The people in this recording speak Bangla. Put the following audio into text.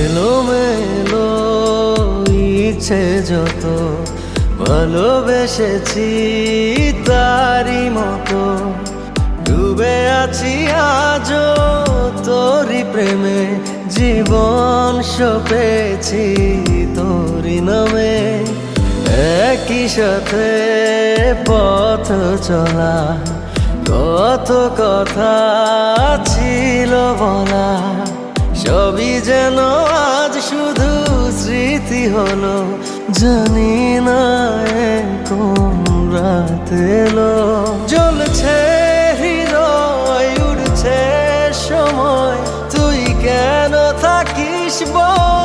এলোমেলো ইচ্ছে যত ভালোবেসেছি তারই মতো ডুবে আছি আজও তোরই প্রেমে, জীবন সপেছি তোরই নামে। একই সাথে পথ চলা, কত কথা ছিল বলা, সবই যেন আজ শুধু স্মৃতি হলো। জানি না কোন রাত এলো, জ্বলছে হৃদয়, উড়ছে সময়, তুই কেন থাকিস বল।